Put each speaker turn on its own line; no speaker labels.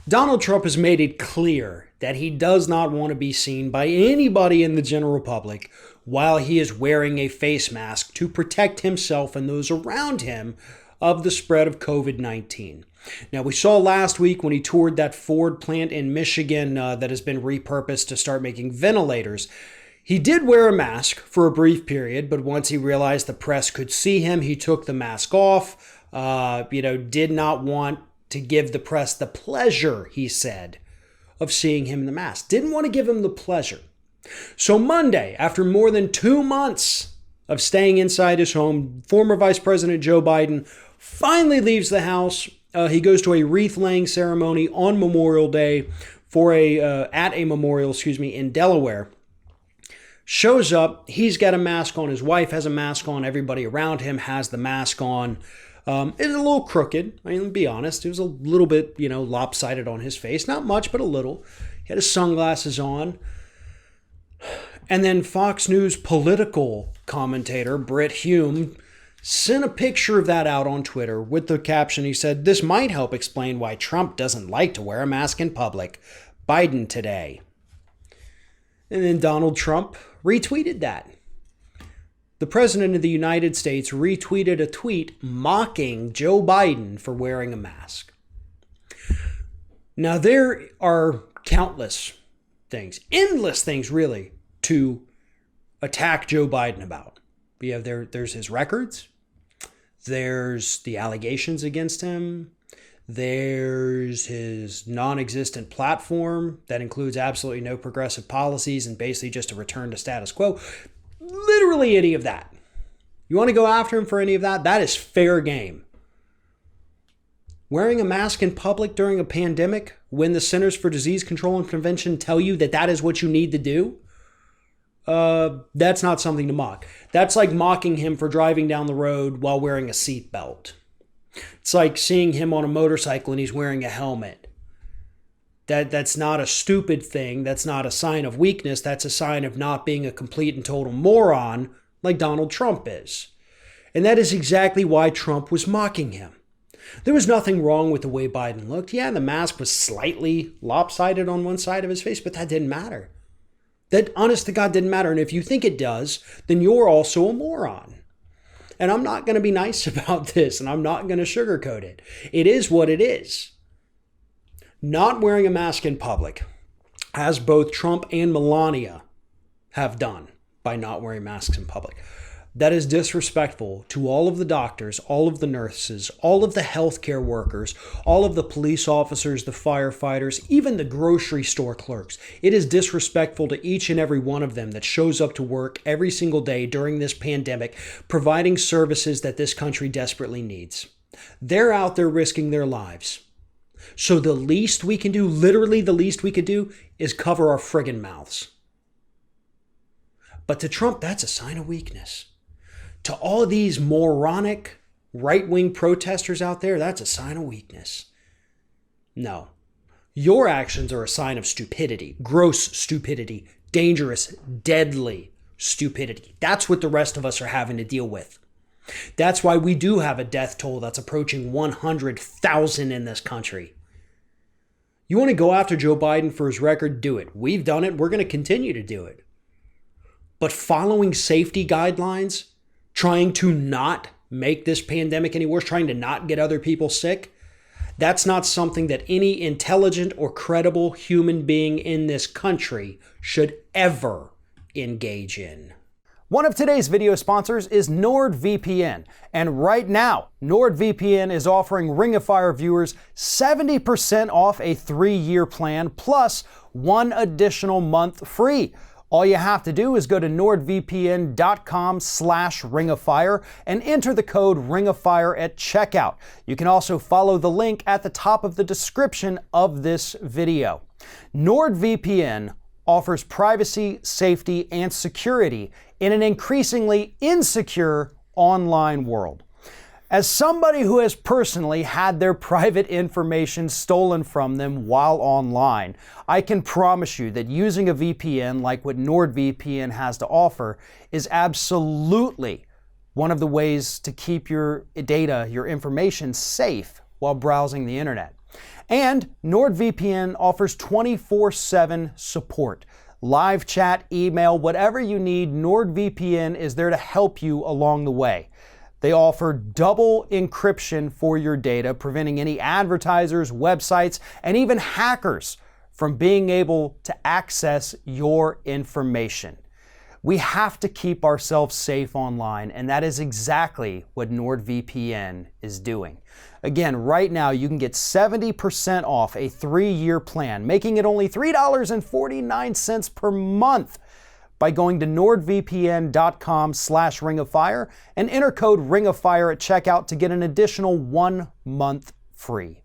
Donald Trump has made it clear that he does not want to be seen by anybody in the general public while he is wearing a face mask to protect himself and those around him of the spread of COVID-19. Now, we saw last week when he toured that Ford plant in Michigan that has been repurposed to start making ventilators. He did wear a mask for a brief period, but once he realized the press could see him, he took the mask off, did not want to give the press the pleasure, he said, of seeing him in the mask. Didn't want to give him the pleasure. So Monday, after more than 2 months of staying inside his home, former Vice President Joe Biden finally leaves the house. He goes to a wreath-laying ceremony on Memorial Day at a memorial, in Delaware. Shows up, he's got a mask on, his wife has a mask on, everybody around him has the mask on. It's a little crooked. I mean, to be honest, it was a little bit, lopsided on his face. Not much, but a little. He had his sunglasses on. And then Fox News political commentator Brit Hume sent a picture of that out on Twitter with the caption. He said, "This might help explain why Trump doesn't like to wear a mask in public. Biden today." And then Donald Trump retweeted that. The President of the United States retweeted a tweet mocking Joe Biden for wearing a mask. Now, there are countless things, endless things really, to attack Joe Biden about. There's his records. There's the allegations against him. There's his non-existent platform that includes absolutely no progressive policies and basically just a return to status quo. Literally any of that. You want to go after him for any of that? That is fair game. Wearing a mask in public during a pandemic when the Centers for Disease Control and Prevention tell you that that is what you need to do? That's not something to mock. That's like mocking him for driving down the road while wearing a seatbelt. It's like seeing him on a motorcycle and he's wearing a helmet. That's not a stupid thing. That's not a sign of weakness. That's a sign of not being a complete and total moron like Donald Trump is. And that is exactly why Trump was mocking him. There was nothing wrong with the way Biden looked. Yeah, the mask was slightly lopsided on one side of his face, but that didn't matter. That, honest to God, didn't matter. And if you think it does, then you're also a moron. And I'm not going to be nice about this, and I'm not going to sugarcoat it. It is what it is. Not wearing a mask in public, as both Trump and Melania have done by not wearing masks in public, that is disrespectful to all of the doctors, all of the nurses, all of the healthcare workers, all of the police officers, the firefighters, even the grocery store clerks. It is disrespectful to each and every one of them that shows up to work every single day during this pandemic, providing services that this country desperately needs. They're out there risking their lives. So the least we can do, literally the least we could do, is cover our friggin' mouths. But to Trump, that's a sign of weakness. To all of these moronic right-wing protesters out there, that's a sign of weakness. No. Your actions are a sign of stupidity, gross stupidity, dangerous, deadly stupidity. That's what the rest of us are having to deal with. That's why we do have a death toll that's approaching 100,000 in this country. You want to go after Joe Biden for his record? Do it. We've done it. We're going to continue to do it. But following safety guidelines, trying to not make this pandemic any worse, trying to not get other people sick, that's not something that any intelligent or credible human being in this country should ever engage in.
One of today's video sponsors is NordVPN. And right now, NordVPN is offering Ring of Fire viewers 70% off a 3-year plan plus 1 additional month free. All you have to do is go to nordvpn.com/ringoffire and enter the code ringoffire at checkout. You can also follow the link at the top of the description of this video. NordVPN offers privacy, safety, and security in an increasingly insecure online world. As somebody who has personally had their private information stolen from them while online, I can promise you that using a VPN like what NordVPN has to offer is absolutely one of the ways to keep your data, your information safe while browsing the internet. And NordVPN offers 24/7 support. Live chat, email, whatever you need, NordVPN is there to help you along the way. They offer double encryption for your data, preventing any advertisers, websites, and even hackers from being able to access your information. We have to keep ourselves safe online, and that is exactly what NordVPN is doing. Again, right now you can get 70% off a 3-year plan, making it only $3.49 per month by going to nordvpn.com/ringofire and enter code ringofire at checkout to get an additional 1 month free.